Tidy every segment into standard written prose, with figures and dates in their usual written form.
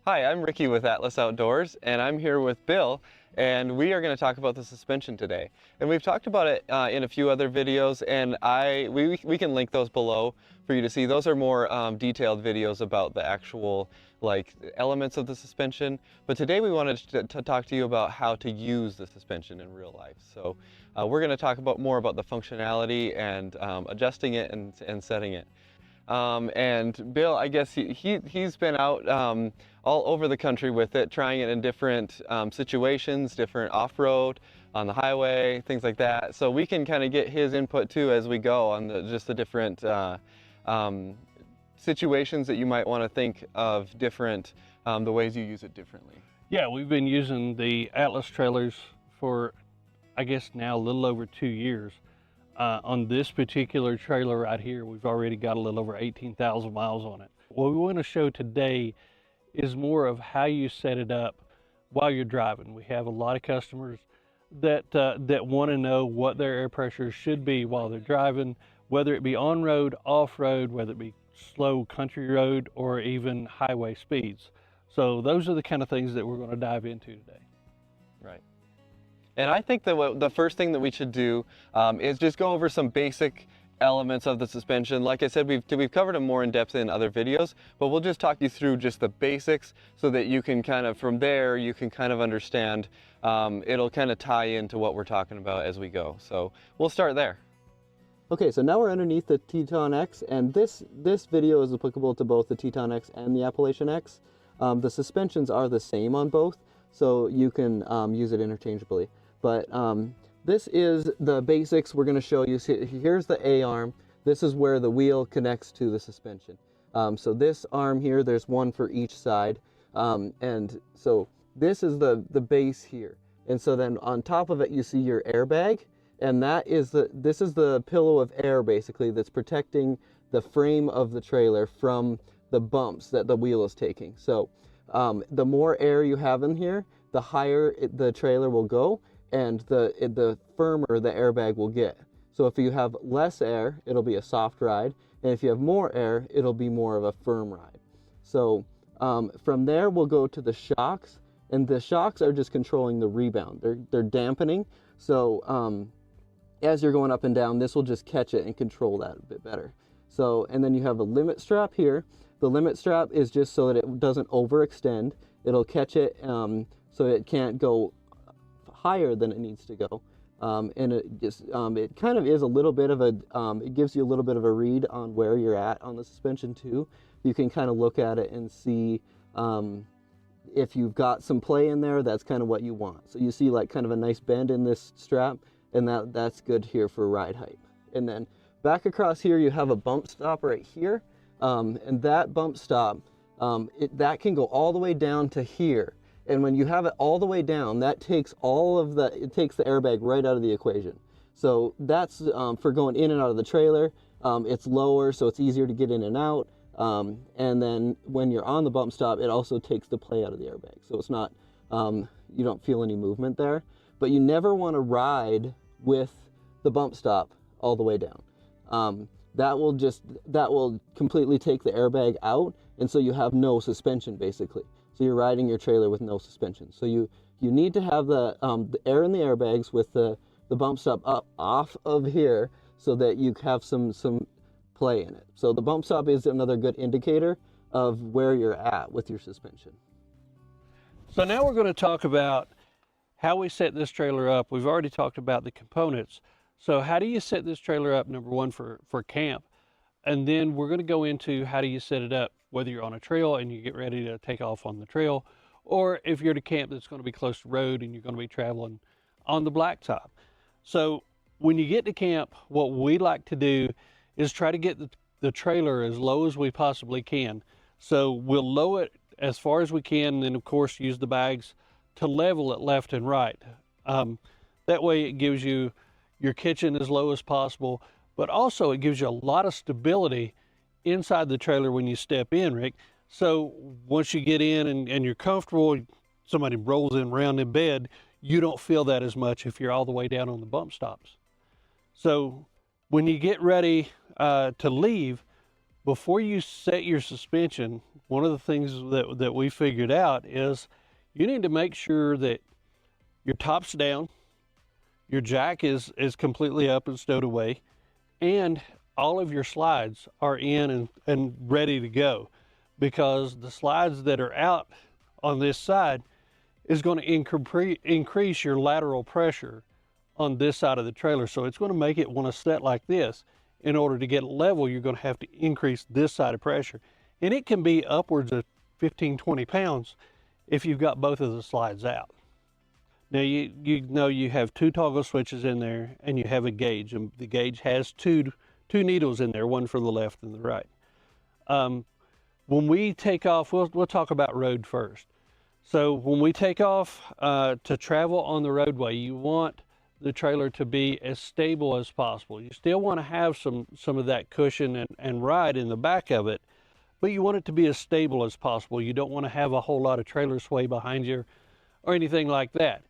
Hi, I'm Ricky with Atlas Outdoors, and I'm here with Bill, and we are going to talk about the suspension today. And we've talked about it in a few other videos, and we can link those below for you to see. Those are more detailed videos about the actual elements of the suspension. But today we wanted to talk to you about how to use the suspension in real life. So we're going to talk more about the functionality and adjusting it and setting it. And Bill, I guess he's been out all over the country with it, trying it in different situations, different off-road, on the highway, things like that. So we can kind of get his input too as we go on just the different situations that you might want to think of different, the ways you use it differently. Yeah, we've been using the Atlas trailers for, I guess now a little over 2 years. On this particular trailer right here, we've already got a little over 18,000 miles on it. What we want to show today is more of how you set it up while you're driving. We have a lot of customers that want to know what their air pressure should be while they're driving, whether it be on-road, off-road, whether it be slow country road, or even highway speeds. So those are the kind of things that we're going to dive into today. Right. And I think that the first thing that we should do is just go over some basic elements of the suspension. Like I said, we've covered them more in depth in other videos, but we'll just talk you through just the basics so that you can kind of, from there, you can kind of understand. It'll kind of tie into what we're talking about as we go. So we'll start there. Okay, so now we're underneath the TetonX, and this video is applicable to both the TetonX and the AppalachianX. The suspensions are the same on both, so you can use it interchangeably. But this is the basics we're going to show you. So here's the A-arm. This is where the wheel connects to the suspension. So this arm here, there's one for each side. And so this is the base here. And so then on top of it, you see your airbag. And this is the pillow of air, basically, that's protecting the frame of the trailer from the bumps that the wheel is taking. So the more air you have in here, the higher the trailer will go, and the firmer the airbag will get. So if you have less air, it'll be a soft ride, and if you have more air, it'll be more of a firm ride. So from there, we'll go to the shocks, and the shocks are just controlling the rebound. They're dampening, so as you're going up and down, this will just catch it and control that a bit better. So, and then you have a limit strap here. The limit strap is just so that it doesn't overextend. It'll catch it so it can't go higher than it needs to go. And it kind of is a little bit of a, it gives you a little bit of a read on where you're at on the suspension too. You can kind of look at it and see if you've got some play in there, that's kind of what you want. So you see like kind of a nice bend in this strap, and that's good here for ride height. And then back across here, you have a bump stop right here. And that bump stop, that can go all the way down to here. And when you have it all the way down, that takes it takes the airbag right out of the equation. So that's for going in and out of the trailer. It's lower, so it's easier to get in and out. And then when you're on the bump stop, it also takes the play out of the airbag. So it's not, you don't feel any movement there. But you never want to ride with the bump stop all the way down. That will completely take the airbag out, and so you have no suspension basically. So you're riding your trailer with no suspension. So you need to have the air in the airbags with the bump stop up off of here so that you have some play in it. So the bump stop is another good indicator of where you're at with your suspension. So now we're going to talk about how we set this trailer up. We've already talked about the components. So how do you set this trailer up, number one, for camp? And then we're going to go into how do you set it up, whether you're on a trail and you get ready to take off on the trail, or if you're at a camp that's going to be close to road and you're going to be traveling on the blacktop. So when you get to camp, what we like to do is try to get the trailer as low as we possibly can. So we'll lower it as far as we can, and then of course use the bags to level it left and right. That way it gives you your kitchen as low as possible, but also it gives you a lot of stability inside the trailer when you step in, Rick. So once you get in and you're comfortable, somebody rolls in around in bed, you don't feel that as much if you're all the way down on the bump stops. So when you get ready to leave, before you set your suspension, one of the things that we figured out is you need to make sure that your top's down, your jack is completely up and stowed away, and all of your slides are in and ready to go, because the slides that are out on this side is going to increase your lateral pressure on this side of the trailer. So it's going to make it want to set like this. In order to get it level, you're going to have to increase this side of pressure. And it can be upwards of 15, 20 pounds if you've got both of the slides out. Now you know you have 2 toggle switches in there, and you have a gauge, and the gauge has two needles in there, one for the left and the right. When we take off, we'll talk about road first. So when we take off to travel on the roadway, you want the trailer to be as stable as possible. You still want to have some of that cushion and ride in the back of it, but you want it to be as stable as possible. You don't want to have a whole lot of trailer sway behind you or anything like that.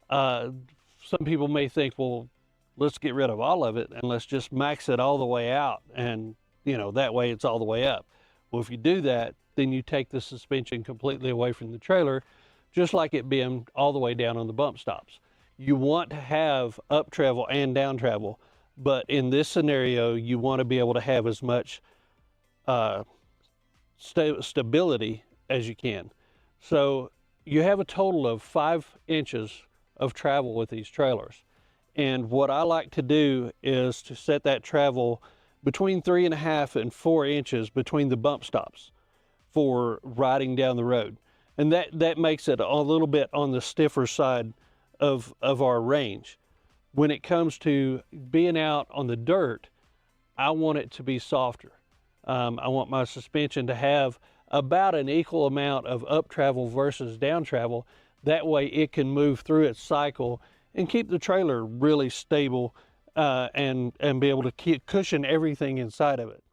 Some people may think, well, let's get rid of all of it and let's just max it all the way out, and that way it's all the way up. Well, if you do that, then you take the suspension completely away from the trailer, just like it being all the way down on the bump stops. You want to have up travel and down travel, but in this scenario, you want to be able to have as much stability as you can. So you have a total of 5 inches of travel with these trailers. And what I like to do is to set that travel between 3.5 and 4 inches between the bump stops for riding down the road. And that makes it a little bit on the stiffer side of our range. When it comes to being out on the dirt, I want it to be softer. I want my suspension to have about an equal amount of up travel versus down travel. That way it can move through its cycle and keep the trailer really stable and be able to cushion everything inside of it.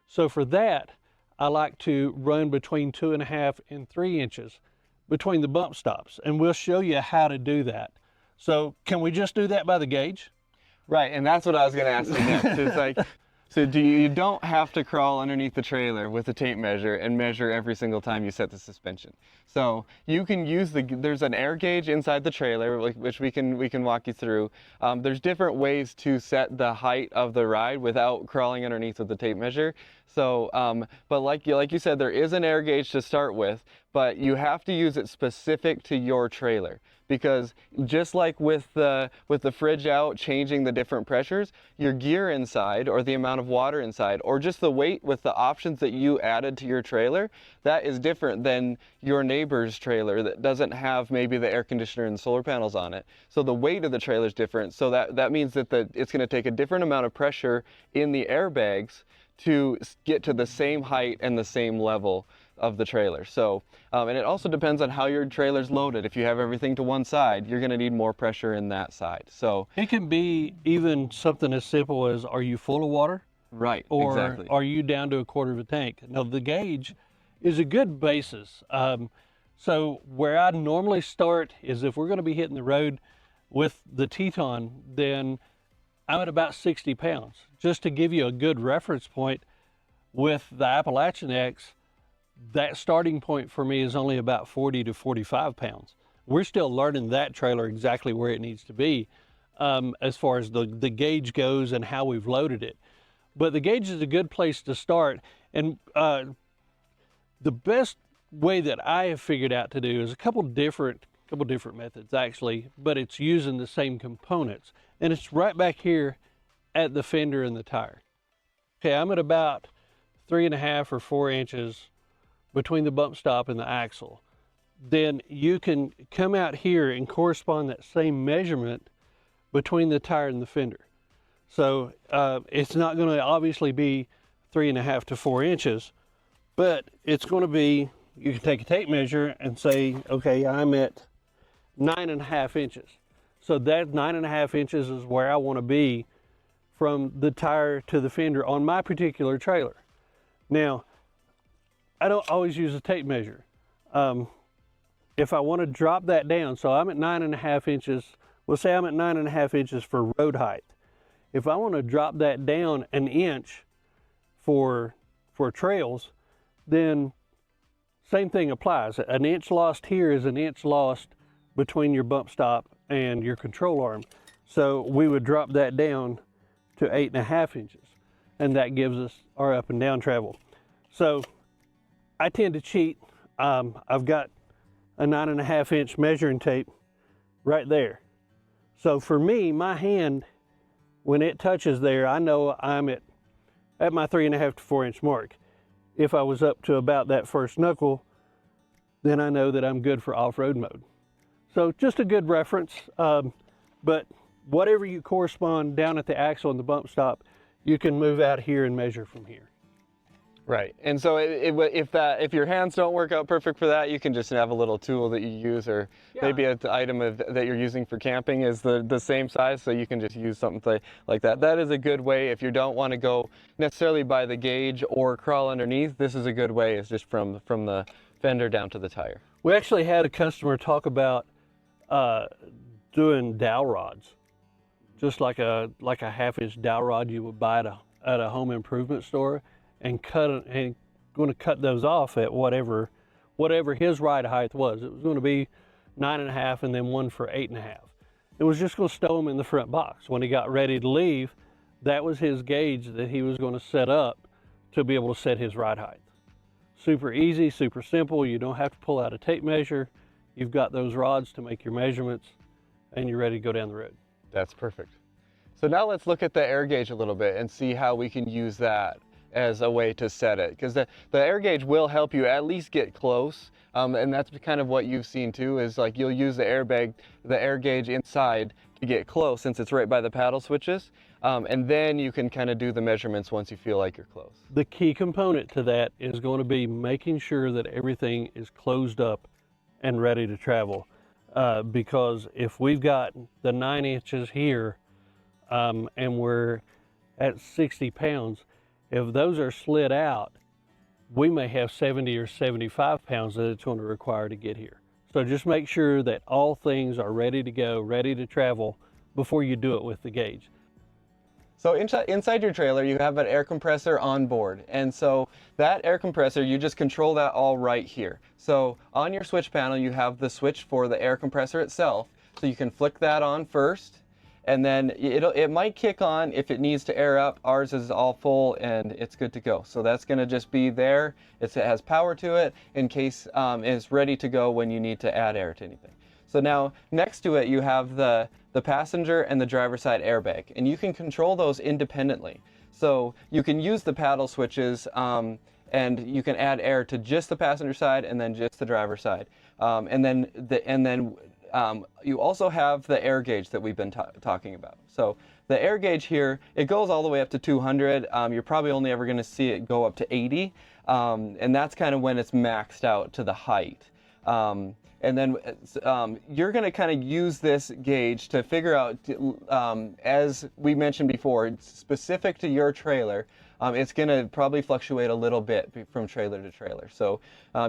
So for that, I like to run between 2.5 and 3 inches between the bump stops, and we'll show you how to do that. So can we just do that by the gauge? Right, and that's what I was going to ask you next. It's like, so you don't have to crawl underneath the trailer with a tape measure and measure every single time you set the suspension. So you can use there's an air gauge inside the trailer, which we can walk you through. There's different ways to set the height of the ride without crawling underneath with the tape measure. So, but like you said, there is an air gauge to start with, but you have to use it specific to your trailer. Because just like with the fridge out, changing the different pressures, your gear inside, or the amount of water inside, or just the weight with the options that you added to your trailer, that is different than your neighbor's trailer that doesn't have maybe the air conditioner and solar panels on it. So the weight of the trailer is different. So that means that it's going to take a different amount of pressure in the airbags to get to the same height and the same level of the trailer. So, and it also depends on how your trailer's loaded. If you have everything to one side, you're going to need more pressure in that side. So it can be even something as simple as, are you full of water? Right, or exactly. Are you down to 1/4 of a tank? Now the gauge is a good basis. So where I normally start is, if we're going to be hitting the road with the Teton, then I'm at about 60 pounds. Just to give you a good reference point, with the AppalachianX, that starting point for me is only about 40 to 45 pounds. We're still learning that trailer exactly where it needs to be as far as the gauge goes and how we've loaded it. But the gauge is a good place to start. And the best way that I have figured out to do is a couple different methods actually, but it's using the same components. And it's right back here at the fender and the tire. Okay, I'm at about 3.5 or 4 inches between the bump stop and the axle. Then you can come out here and correspond that same measurement between the tire and the fender. So it's not going to obviously be 3.5 to 4 inches, but it's going to be, you can take a tape measure and say, okay, I'm at 9.5 inches. So that 9.5 inches is where I want to be from the tire to the fender on my particular trailer. Now, I don't always use a tape measure. If I want to drop that down, so I'm at 9.5 inches, we'll say I'm at 9.5 inches for road height. If I want to drop that down an inch for for trails, then same thing applies. An inch lost here is an inch lost between your bump stop and your control arm. So we would drop that down to 8.5 inches, and that gives us our up and down travel. So I tend to cheat. I've got a 9.5 inch measuring tape right there. So for me, my hand, when it touches there, I know I'm at my 3.5 to 4 inch mark. If I was up to about that first knuckle, then I know that I'm good for off-road mode. So just a good reference, but whatever you correspond down at the axle and the bump stop, you can move out here and measure from here. Right, and so if your hands don't work out perfect for that, you can just have a little tool that you use, or maybe an item that you're using for camping is the same size, so you can just use something like that. That is a good way if you don't want to go necessarily by the gauge or crawl underneath. This is a good way. It's just from the fender down to the tire. We actually had a customer talk about doing dowel rods, just like a 1/2 inch dowel rod you would buy at a home improvement store, and going to cut those off at whatever his ride height was. It was going to be 9.5 and then one for 8.5. It was just going to stow them in the front box. When he got ready to leave, that was his gauge that he was going to set up to be able to set his ride height. Super easy, super simple. You don't have to pull out a tape measure. You've got those rods to make your measurements, and you're ready to go down the road. That's perfect. So now let's look at the air gauge a little bit and see how we can use that as a way to set it, because the air gauge will help you at least get close, and that's kind of what you've seen too, is like you'll use the air gauge inside to get close, since it's right by the paddle switches, and then you can kind of do the measurements once you feel like you're close. The key component to that is going to be making sure that everything is closed up and ready to travel, because if we've got the 9 inches here and we're at 60 pounds, if those are slid out, we may have 70 or 75 pounds that it's going to require to get here. So just make sure that all things are ready to go, ready to travel before you do it with the gauge. So inside your trailer, you have an air compressor on board. And so that air compressor, you just control that all right here. So on your switch panel, you have the switch for the air compressor itself. So you can flick that on first, and then it might kick on if it needs to air up. Ours is all full and it's good to go. So that's going to just be there. It has power to it in case it's ready to go when you need to add air to anything. So now next to it you have the passenger and the driver's side airbag, and you can control those independently. So you can use the paddle switches and you can add air to just the passenger side and then just the driver's side. You also have the air gauge that we've been talking about. So the air gauge here, it goes all the way up to 200. You're probably only ever going to see it go up to 80, and that's kind of when it's maxed out to the height. And then you're going to kind of use this gauge to figure out, as we mentioned before, it's specific to your trailer. It's going to probably fluctuate a little bit from trailer to trailer. So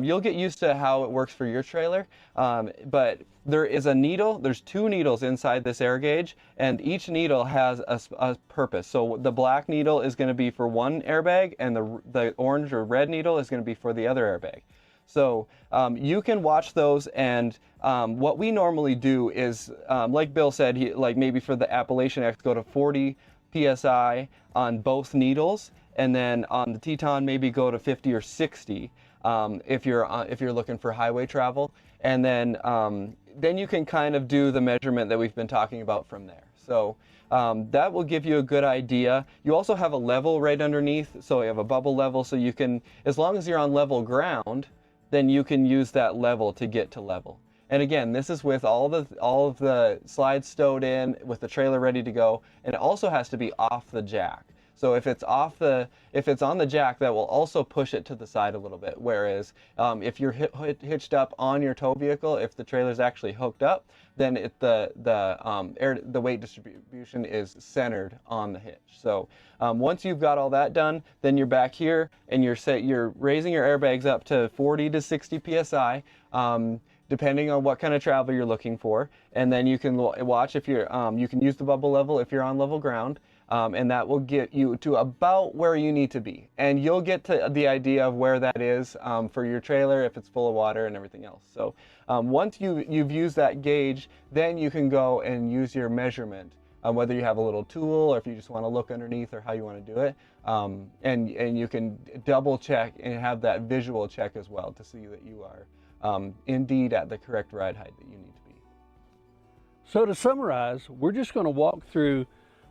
you'll get used to how it works for your trailer. But there is a needle. There's 2 needles inside this air gauge, and each needle has a purpose. So the black needle is going to be for one airbag, and the orange or red needle is going to be for the other airbag. So you can watch those, and what we normally do is, like Bill said, like maybe for the AppalachianX, go to 40 PSI on both needles, and then on the Teton maybe go to 50 or 60 if you're looking for highway travel, and then you can kind of do the measurement that we've been talking about from there. So that will give you a good idea. You also have a level right underneath, so you have a bubble level, so you can, as long as you're on level ground, then you can use that level to get to level. And again, this is with all of the slides stowed in, with the trailer ready to go, and it also has to be off the jack. So if it's on the jack, that will also push it to the side a little bit. Whereas if you're hitched up on your tow vehicle, if the trailer's actually hooked up, then the weight distribution is centered on the hitch. So once you've got all that done, then you're back here and you're raising your airbags up to 40 to 60 psi. Depending on what kind of travel you're looking for, and then you can watch if you can use the bubble level if you're on level ground. and that will get you to about where you need to be. And you'll get to the idea of where that is for your trailer if it's full of water and everything else. So once you've used that gauge, then you can go and use your measurement, whether you have a little tool or if you just want to look underneath or how you want to do it. And you can double check and have that visual check as well to see that you are indeed at the correct ride height that you need to be. So to summarize, we're just going to walk through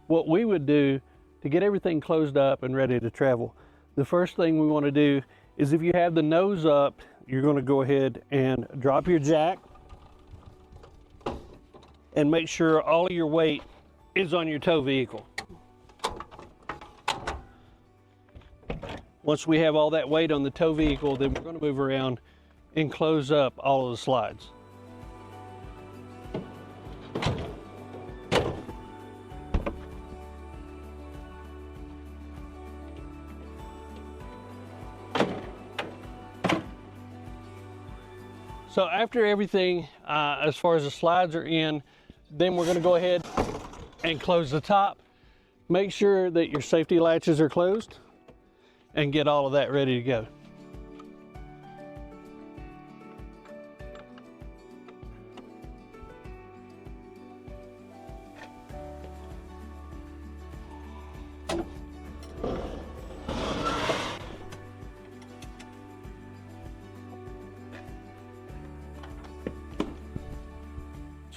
what we would do to get everything closed up and ready to travel. The first thing we want to do is, if you have the nose up, you're going to go ahead and drop your jack and make sure all of your weight is on your tow vehicle. Once we have all that weight on the tow vehicle, then we're going to move around and close up all of the slides. So after everything, as far as the slides are in, then we're going to go ahead and close the top. Make sure that your safety latches are closed and get all of that ready to go.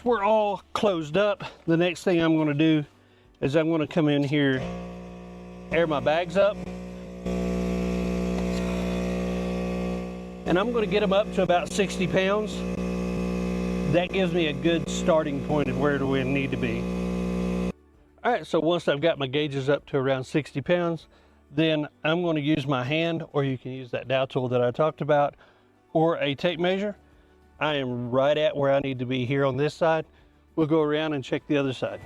We're all closed up. The next thing I'm going to do is I'm going to come in here, air my bags up, and I'm going to get them up to about 60 pounds. That gives me a good starting point of where do we need to be. All right, so once I've got my gauges up to around 60 pounds, then I'm going to use my hand, or you can use that dowel tool that I talked about, or a tape measure. I am right at where I need to be here on this side. We'll go around and check the other side.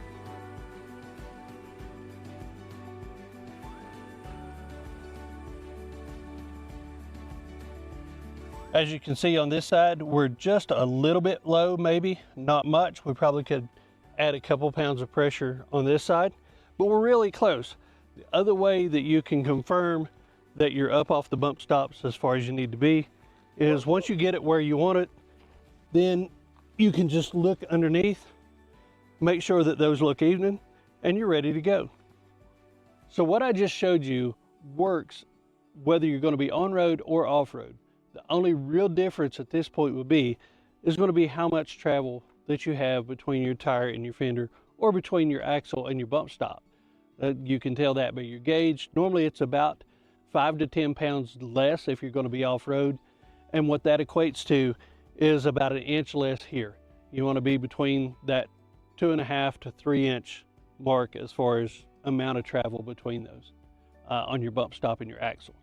As you can see on this side, we're just a little bit low, maybe, not much. We probably could add a couple pounds of pressure on this side, but we're really close. The other way that you can confirm that you're up off the bump stops as far as you need to be is, once you get it where you want it, then you can just look underneath, make sure that those look even, and you're ready to go. So what I just showed you works whether you're going to be on-road or off-road. The only real difference at this point would be is going to be how much travel that you have between your tire and your fender, or between your axle and your bump stop. You can tell that by your gauge. Normally it's about 5 to 10 pounds less if you're going to be off-road, and what that equates to is about an inch less here. You want to be between that 2.5 to 3 inch mark as far as amount of travel between those on your bump stop and your axle.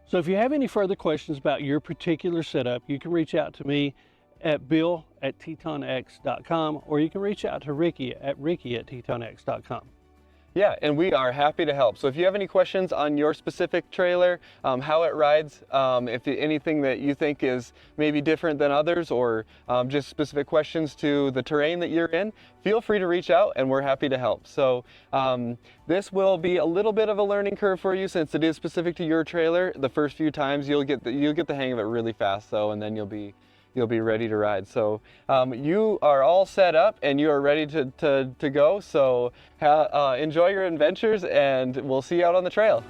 So if you have any further questions about your particular setup, you can reach out to me at bill@TetonX.com, or you can reach out to Ricky at TetonX.com. Yeah, and we are happy to help. So if you have any questions on your specific trailer, how it rides, if anything that you think is maybe different than others, or just specific questions to the terrain that you're in, feel free to reach out and we're happy to help. So this will be a little bit of a learning curve for you, since it is specific to your trailer. The first few times you'll get the hang of it really fast, though, and then you'll be ready to ride. So you are all set up and you are ready to go. So enjoy your adventures, and we'll see you out on the trail.